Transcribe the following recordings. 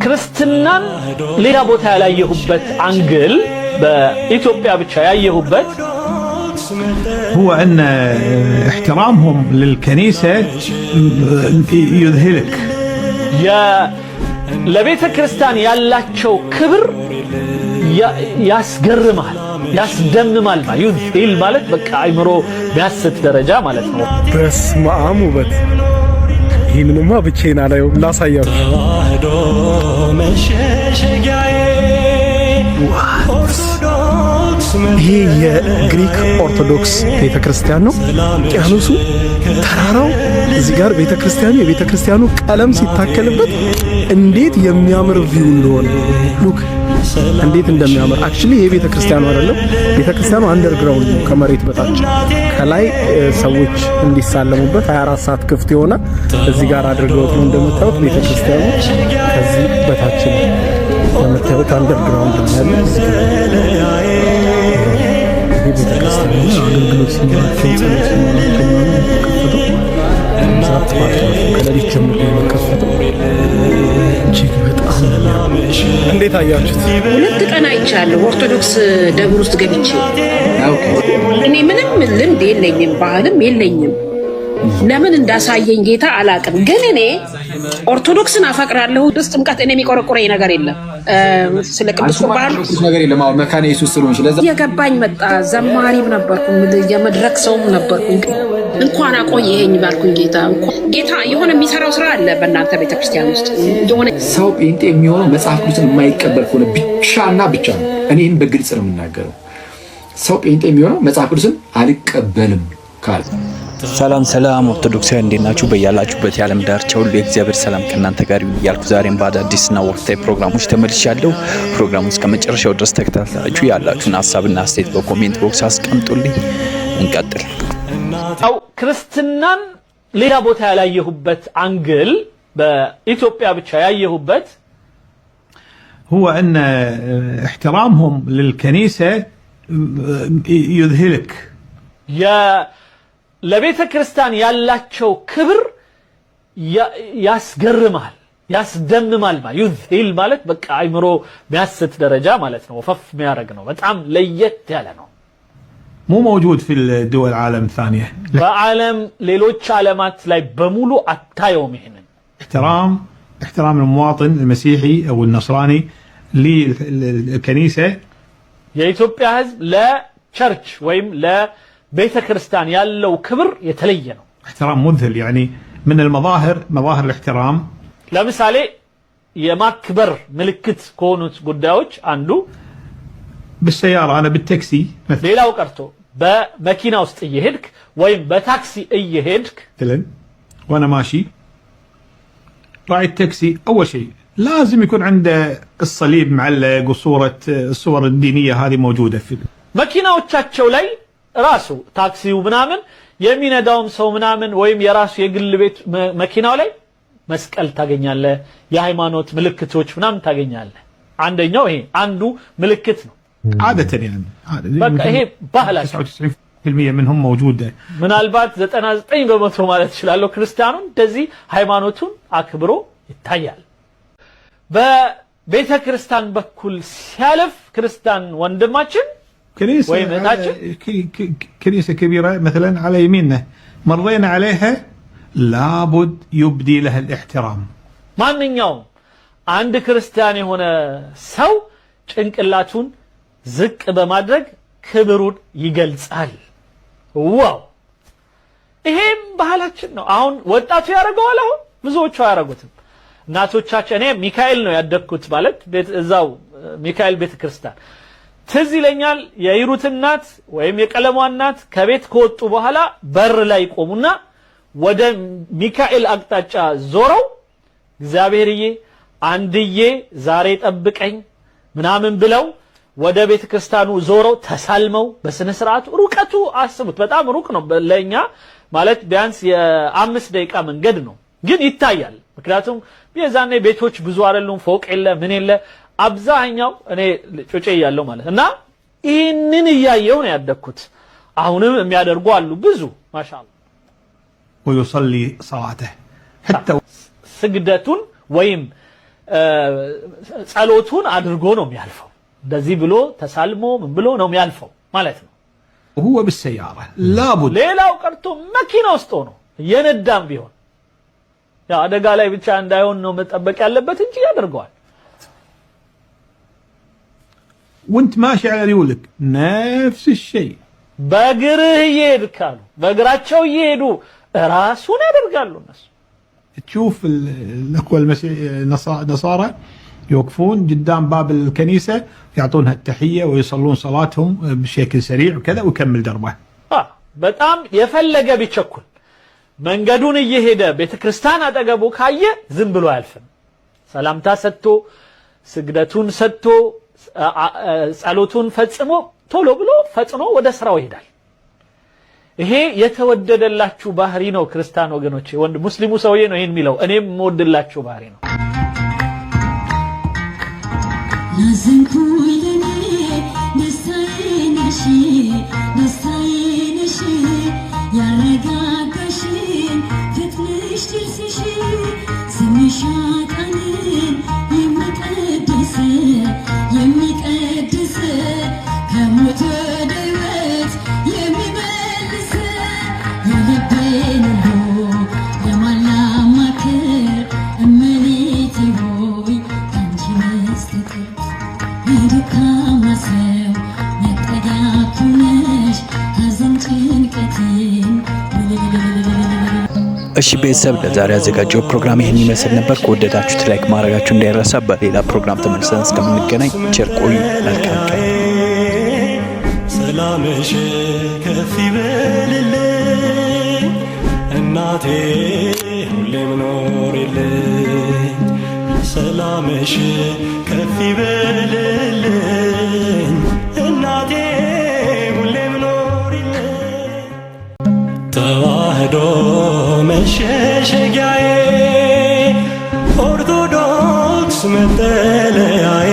ክርስትናን ሌላ ቦታ ያላየሁበት አንግል በኢትዮጵያ ብቻ ያየሁበት هو أن احترامهم للكنيسة يذهلك. ለቤተ ክርስቲያን ያላቸው ክብር ያስገርማል፣ ያስደምማል። ይል ማለት በቃ አይምሮ ቢያስት ደረጃ ማለት ነው። በስመ አብ ውበት! ይህንንማ ብቻዬን አላየው ላሳያችሁ። ይሄ የግሪክ ኦርቶዶክስ ቤተክርስቲያን ነው። ውቅያኖሱ፣ ተራራው፣ እዚህ ጋር ቤተክርስቲያኑ፣ የቤተክርስቲያኑ ቀለም ሲታከልበት እንዴት የሚያምር ቪው እንደሆነ ሉክ እንዴት እንደሚያምር። አክቹሊ ይሄ ቤተክርስቲያኑ አይደለም፣ ቤተክርስቲያኑ አንደርግራውንድ ነው፣ ከመሬት በታች። ከላይ ሰዎች እንዲሳለሙበት 24 ሰዓት ክፍት የሆነ እዚህ ጋር አድርገውት ነው እንደምታዩት። ቤተክርስቲያኑ ከዚህ በታች ነው እንደምታዩት፣ አንደርግራውንድ ነው ያለው። ይሄ ቤተክርስቲያኑ አገልግሎት ሲኖራቸው ከሌሊት ጀምሮ የሚከፈተው እጅግ በጣም እንዴት አያችሁት? 2 ቀን አይቻለሁ ኦርቶዶክስ ደብር ውስጥ ገብቼ። እኔ ምንም ልምድ የለኝም፣ ባህልም የለኝም። ለምን እንዳሳየኝ ጌታ አላቅም። ግን እኔ ኦርቶዶክስን አፈቅራለሁ። ቅዱስ ጥምቀት እኔ የሚቆረቆረኝ ነገር የለም። ስለ ቅዱስ ቁርባን ነገር የለም። አሁን መካነ ኢየሱስ ስለሆንሽ ለዛ የገባኝ መጣ። ዘማሪም ነበርኩ፣ የመድረክ ሰውም ነበርኩ። እንኳን አቆየኸኝ ባልኩኝ ጌታ የሆነ የሚሰራው ስራ አለ በእናንተ ቤተክርስቲያን ውስጥ። የሆነ ሰው ጴንጤ የሚሆነው መጽሐፍ ቅዱስን የማይቀበል ከሆነ ብቻና ብቻ ነው። እኔን በግልጽ ነው የምናገረው። ሰው ጴንጤ የሚሆነው መጽሐፍ ቅዱስን አልቀበልም ካለ። ሰላም ኦርቶዶክሳውያን እንዴት ናችሁ? በያላችሁበት የዓለም ዳርቻ ሁሉ የእግዚአብሔር ሰላም ከእናንተ ጋር ይሁን እያልኩ ዛሬም በአዳዲስና ወቅታዊ ፕሮግራሞች ተመልሻለሁ። ፕሮግራሙን እስከ መጨረሻው ድረስ ተከታተላችሁ ያላችሁን ሀሳብና አስተያየት በኮሜንት ቦክስ አስቀምጡልኝ። እንቀጥል። ክርስትናን ሌላ ቦታ ያላየሁበት አንግል በኢትዮጵያ ብቻ ያየሁበት هو أن احترامهم للكنيسة يذهلك. ለቤተ ክርስቲያን ያላቸው ክብር ያስገርማል፣ ያስደምማል። ይል ማለት በቃ አይምሮ ቢያስት ደረጃ ማለት ነው። ወፈፍ የሚያደርግ ነው። በጣም ለየት ያለ ነው። مو موجود في الدول العالم الثانية. በዓለም ሌሎች ዓለማት ላይ በሙሉ አታየውም ይሄንን احترام المواطن المسيحي أو النصراني للكنيسة. የኢትዮጵያ ሕዝብ ለቸርች ወይም ለቤተ ክርስቲያን ያለው ክብር የተለየ ነው። احترام مذهل. يعني من مظاهر الاحترام ለምሳሌ የማክበር ምልክት ከሆኑት ጉዳዮች አንዱ بالسيارة أنا بالتاكسي مثلا. ሌላው ቀርቶ በመኪና ውስጥ እየሄድክ ወይም በታክሲ እየሄድክ مثلا وأنا ماشي راعي التاكسي أول شيء لازم يكون عنده الصليب معلق وصورة الصور الدينية هذه موجودة في መኪናዎቻቸው ላይ ራሱ ታክሲው ምናምን የሚነዳውም ሰው ምናምን ወይም የራሱ የግል ቤት መኪናው ላይ መስቀል ታገኛለህ፣ የሃይማኖት ምልክቶች ምናምን ታገኛለህ። አንደኛው ይሄ አንዱ ምልክት ነው። عادة يعني በቃ ይሄ ባህላቸው 99% منهم موجودة. ምናልባት 99% ማለት ይችላልው ክርስቲያኑ እንደዚህ ሃይማኖቱን አክብሮ ይታያል። በቤተ ክርስቲያን በኩል ሲያልፍ ክርስቲያን ወንድማችን كنيسة كبيرة مثلا على يميننا مرينا عليها لابد يبدي لها الاحترام. ማንኛውም አንድ ክርስቲያን የሆነ ሰው ጭንቅላቱን ዝቅ በማድረግ ክብሩን ይገልጻል። ዋው! ይሄም ባህላችን ነው። አሁን ወጣቱ ያደርገዋል። አሁን ብዙዎቹ አያደርጉትም። እናቶቻችን እኔ ሚካኤል ነው ያደግኩት ማለት እዛው ሚካኤል ቤተክርስቲያን ትዝ ይለኛል። የሂሩት እናት ወይም የቀለሟ እናት ከቤት ከወጡ በኋላ በር ላይ ቆሙና ወደ ሚካኤል አቅጣጫ ዞረው እግዚአብሔርዬ አንድዬ ዛሬ ጠብቀኝ ምናምን ብለው ወደ ቤተ ክርስቲያኑ ዞረው ተሳልመው በስነ ስርዓቱ ሩቀቱ አስቡት፣ በጣም ሩቅ ነው ለኛ ማለት ቢያንስ የ5 ደቂቃ መንገድ ነው፣ ግን ይታያል። ምክንያቱም የዛኔ ቤቶች ብዙ አይደሉም፣ ፎቅ የለ ምን የለ። አብዛኛው እኔ ጮጬ ያለው ማለት እና ይሄንን ያያየው ነው ያደኩት። አሁንም የሚያደርጉ አሉ ብዙ ማሻአላ። ويصلي صلاته حتى ስግደቱን ወይም ጸሎቱን አድርጎ ነው የሚያልፈው እንደዚህ ብሎ ተሳልሞ ምን ብሎ ነው የሚያልፈው ማለት ነው هو بالسيارة لابد ሌላው ቀርቶ መኪና ውስጥ ነው የነዳም ቢሆን ያ አደጋ ላይ ብቻ እንዳይሆን ነው መጠበቅ ያለበት እንጂ ያደርገዋል وانت ماشي على ريولك نفس الشيء በእግርህ ይሄድካሉ በእግራቸው ይሄዱ ራሱን ያደርጋሉ እነሱ تشوف الاخوه النصارى يوقفون قدام باب الكنيسه يعطونها التحيه ويصلون صلاتهم بشكل سريع وكذا ويكمل دربه በጣም የፈለገ ቢቸኩል መንገዱን እየሄደ ቤተክርስቲያን አጠገቡ ካየ ዝም ብሎ አያልፍም ሰላምታ ሰጥቶ ስግደቱን ሰጥቶ ጸሎቱን ፈጽሞ ቶሎ ብሎ ፈጽሞ ወደ ስራው ይሄዳል ይሄ የተወደደላችሁ ባህሪ ነው ክርስቲያን ወገኖቼ ወንድ ሙስሊሙ ሰውዬ ነው ይሄን የሚለው እኔም ወድላችሁ ባህሪ ነው እሺ ቤተሰብ ለዛሬ ያዘጋጀው ፕሮግራም ይሄን ይመስል ነበር ከወደዳችሁት ላይክ ማድረጋችሁ እንዳይረሳ በሌላ ፕሮግራም ተመልሰን እስከምንገናኝ ቸር ቆዩ መልካም ቀን ሰላምሽ ከፍ ይበልልኝ እናቴ ሁሌም ኖሪልኝ ሰላምሽ ከፍ ይበልልኝ እናቴ ሁሌም ኖሪልኝ ተዋህዶ መሸሸጊያዬ ኦርቶዶክስ መጠለያዬ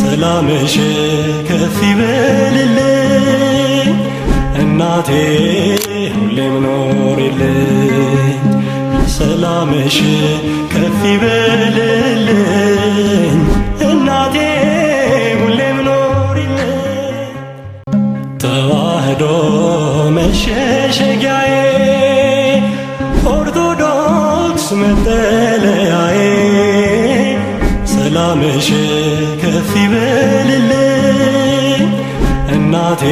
ሰላምሽ ከፍ ይበልልኝ እናቴ ሁሌም ኖሪልኝ ሰላምሽ ከፍ ይበልልኝ እናቴ ሁሌም ኖሪልኝ ተዋህዶ መሸሸጊያዬ ኦርቶዶክስ መጠለያዬ ሰላምሽ ከፍ ይበልልኝ እናቴ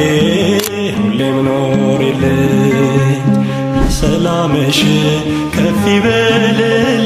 ሁሌም ኖሪልኝ ሰላምሽ ከፍ ይበልልኝ